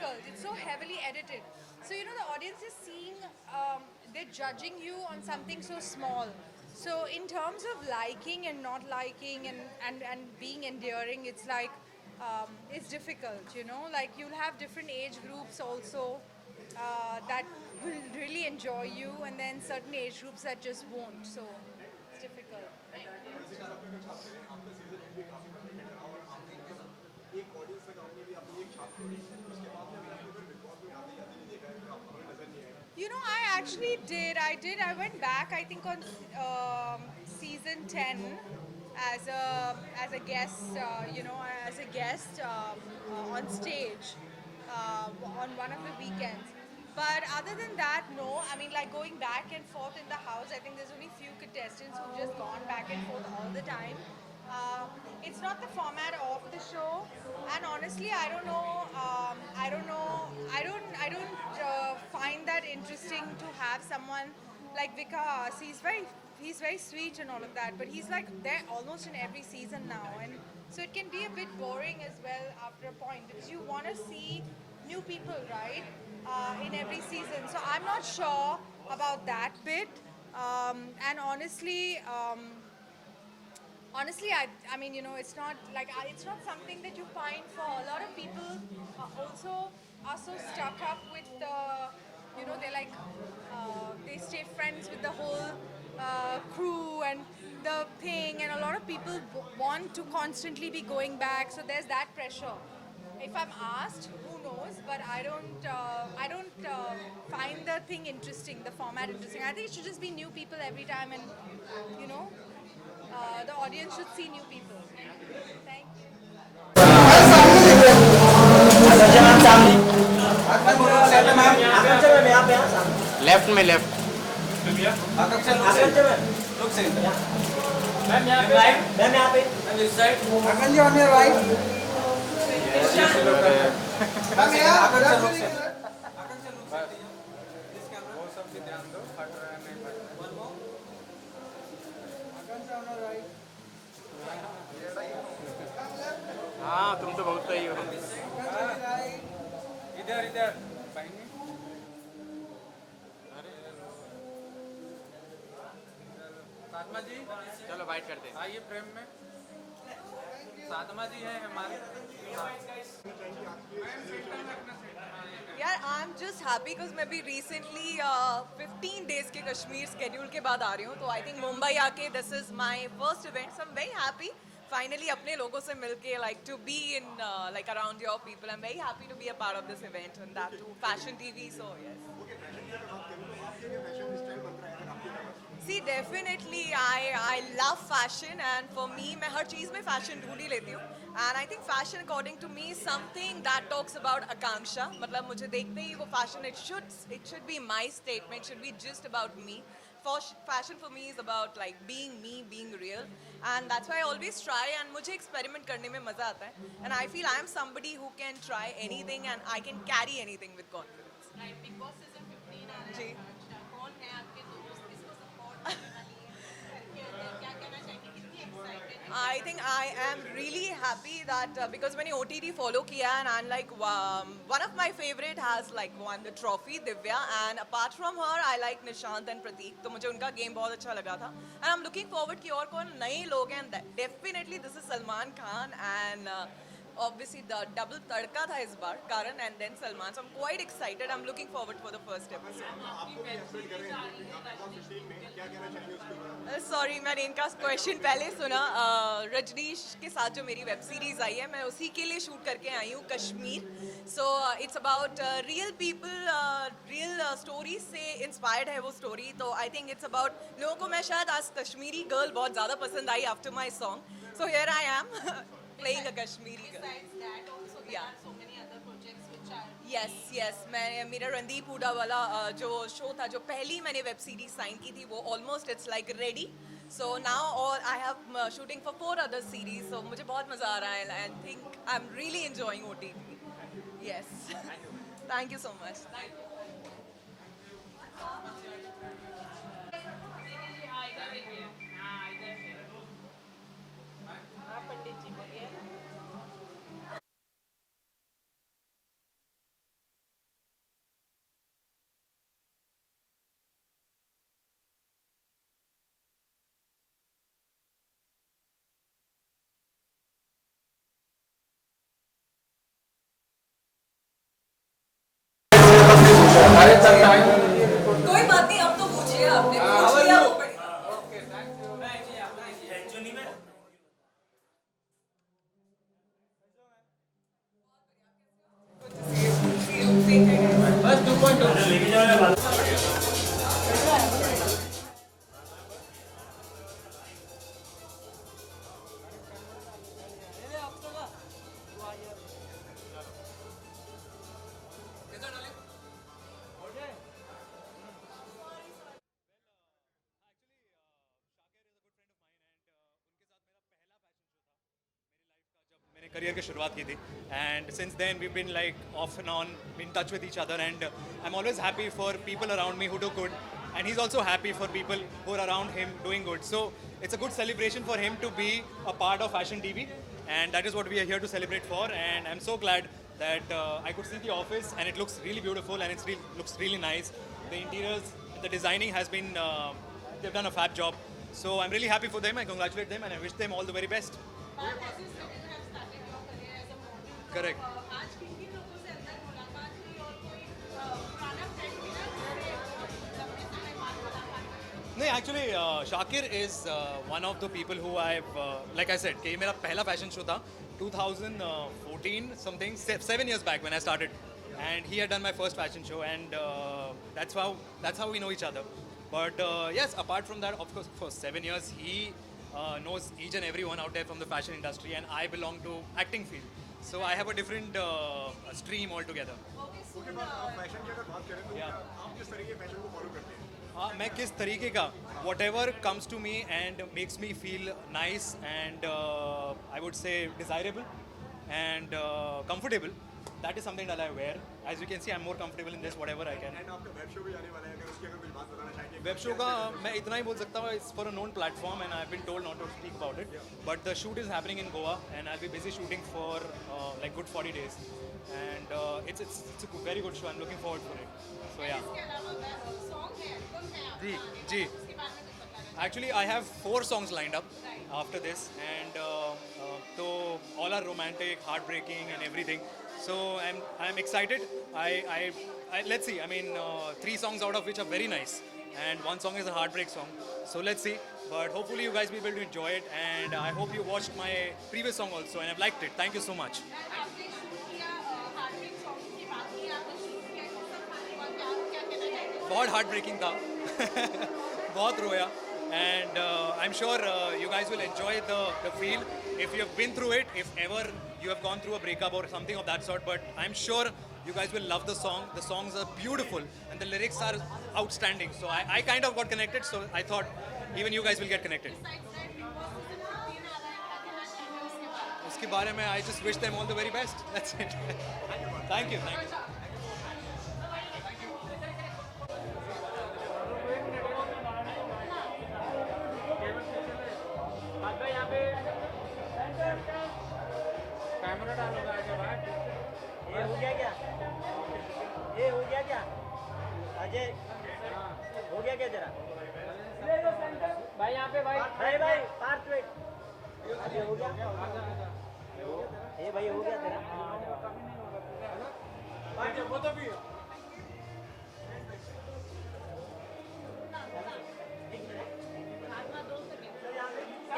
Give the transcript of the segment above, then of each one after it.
difficult. It's so heavily edited. So the audience is seeing, they're judging you on something so small. So in terms of liking and not liking and being endearing, it's like it's difficult. Like you'll have different age groups also that will really enjoy you, and then certain age groups that just won't. So it's difficult. I actually did. I went back. I think on season 10 as a guest. As a guest on stage on one of the weekends. But other than that, no. I mean, like going back and forth in the house. I think there's only few contestants who've just gone back and forth all the time. Uh, it's not the format of the show, and honestly, I don't know. I don't know. I don't find that interesting to have someone like Vikas. He's very sweet and all of that, but he's like there almost in every season now, and so it can be a bit boring as well after a point because you want to see new people, right? In every season. So I'm not sure about that bit. And honestly, I mean, it's not like it's not something that you find for a lot of people. Also, are so stuck up with they like they stay friends with the whole crew and the thing, and a lot of people want to constantly be going back. So there's that pressure. If I'm asked, who knows? But I don't find the thing interesting, the format interesting. I think it should just be new people every time, and you know the audience should see new people. Thank you. अच्छा ma'am सामने आकांक्षा ma'am यहाँ पे यहाँ सामने left में left आकांक्षा ma'am ma'am यहाँ पे Akanji on your right. Come here. वो सब भी ध्यान दो फट रहा है नहीं फट रहा Akanji on your right. हाँ तुम तो बहुत सही हो Akanji right. इधर इधर पाएंगे साधमा जी चलो बाइट करते हैं आइए फ्रेम में साधमा जी हैं हमारे यार I am just happy because मैं भी रिसेंटली 15 डेज के कश्मीर स्केड्यूल के बाद आ रही हूँ तो आई थिंक मुंबई आके this is my first event so I am very happy finally अपने लोगों से मिलके like to be in like around your people I am very happy to be a part of this event and that too Fashion TV so yes See, definitely, I love fashion, and for me, मैं हर चीज़ में fashion ढूंढ ही लेती हूँ. And I think fashion, according to me, is something that talks about आकांक्षा. मतलब मुझे देखते ही वो fashion, it should be my statement, should be just about me. Fashion for me is about like being me, being real, and that's why I always try. And मुझे experiment करने में मज़ा आता है. And I feel I am somebody who can try anything, and I can carry anything with confidence. Right, Big Boss season 15 आ रहा जी. है. कौन है आपके दोस्त किसको सपोर्ट करने वाली है करके क्या कहना चाहेंगे कितनी एक्साइटेड है I think I am really happy that because मैंने OTT follow किया and I'm like one of my favorite has like won the trophy Divya and apart from her I like Nishant and Prateek तो मुझे उनका game बहुत अच्छा लगा था and I'm looking forward कि और कौन नए लोग हैं definitely this is Salman Khan and obviously the double तड़का था इस बार Karan and then Salman so I'm quite excited I'm looking forward for the first episode sorry मैंने इनका क्वेश्चन पहले सुना रजनीश के साथ जो मेरी वेब सीरीज आई है मैं उसी के लिए शूट करके आई हूँ Kashmir so it's about real people real stories से इंस्पायर्ड है वो स्टोरी तो आई थिंक इट्स अबाउट लोगों को मैं शायद आज कश्मीरी गर्ल बहुत ज़्यादा पसंद आई after my song so here I am playing a Kashmiri girl besides that also there Yeah. are so many other projects which are yes मैं मेरा रणदीप हुडा वाला जो शो था जो पहली मैंने वेब सीरीज साइन की थी वो almost it's like ready so now और I have shooting for 4 other series so मुझे बहुत मज़ा आ रहा है and think I am really enjoying OTT yes thank you so much अरे चल टाइम कोई बात नहीं, अब तो पूछ लिया आपने, पूछ लिया वो बढ़िया। ओके थैंक यू बस 2.2 मैंने करियर की शुरुआत की थी and since then we been like off and on in touch with each other and I am always happy for people around me who do good and he's also happy for people who are around him doing good. So it's a good celebration for him to be a part of Fashion TV, and that is what we are here to celebrate for. And I'm so glad that I could see the office, and it looks really beautiful, and it looks really nice. The interiors, the designing has been they've done a fab job. So I'm really happy for them. I congratulate them, and I wish them all the very best. Correct. आज किन किन लोगों से अंदर मुलाकात हुई और कोई पुराना फ्रेंड मिला जिससे लंबे समय बाद मुलाकात हुई? No, actually, Shakir is one of the people who I've, like I said, कि ये मेरा पहला fashion show था 2014 something, 7 years back when I started, and he had done my first fashion show, and that's how we know each other. But yes, apart from that, of course, for 7 years he knows each and everyone out there from the fashion industry, and I belong to acting field, so I have a different stream altogether. मैं किस तरीके का whatever comes to me and makes me feel nice and I would say desirable and comfortable, that is something that I wear. As you can see I am more comfortable in this whatever I can. Web show का मैं इतना ही बोल सकता हूँ, it's for a known platform and I have been told not to speak about it, but the shoot is happening in Goa and I will be busy shooting for like good 40 days, and it's a very good show. I'm looking forward for it. So yeah. इसके अलावा song है, album है आपका जी, आगे, जी. उसके बारे में कुछ बताना Actually, I have 4 songs lined up after this, and so all are romantic, heartbreaking, and everything. So I'm excited. I let's see. I mean, 3 songs out of which are very nice, and 1 song is a heartbreak song. So let's see. But hopefully you guys will be able to enjoy it, and I hope you watched my previous song also, and I've liked it. Thank you so much. आपने shoot किया heartbeat song की बात की, आपने shoot किया तो सब खाने हुआ, क्या कहना चाहेंगे? बहुत हार्ट ब्रेकिंग था बहुत रोया, and I'm sure you guys will enjoy the feel if you have been through it, if ever you have gone through a breakup or something of that sort. But I'm sure you guys will love the song. The songs are beautiful and the lyrics are outstanding, so I kind of got connected, so I thought even you guys will get connected. Besides that, Big Boss season 15 आ रहा है, क्या कहना चाहेंगे उसके बारे में? उसके बारे में I just wish them all the very best. That's it. Thank you. Camera डालोगे आगे बाहर. ये हो गया क्या? ये हो गया क्या? अजय हो गया क्या तेरा? भाई यहाँ पे भाई पार्थ वेट. अजय हो गया? ये भाई हो गया तेरा?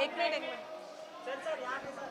एक मिनट सर यहाँ पे सर.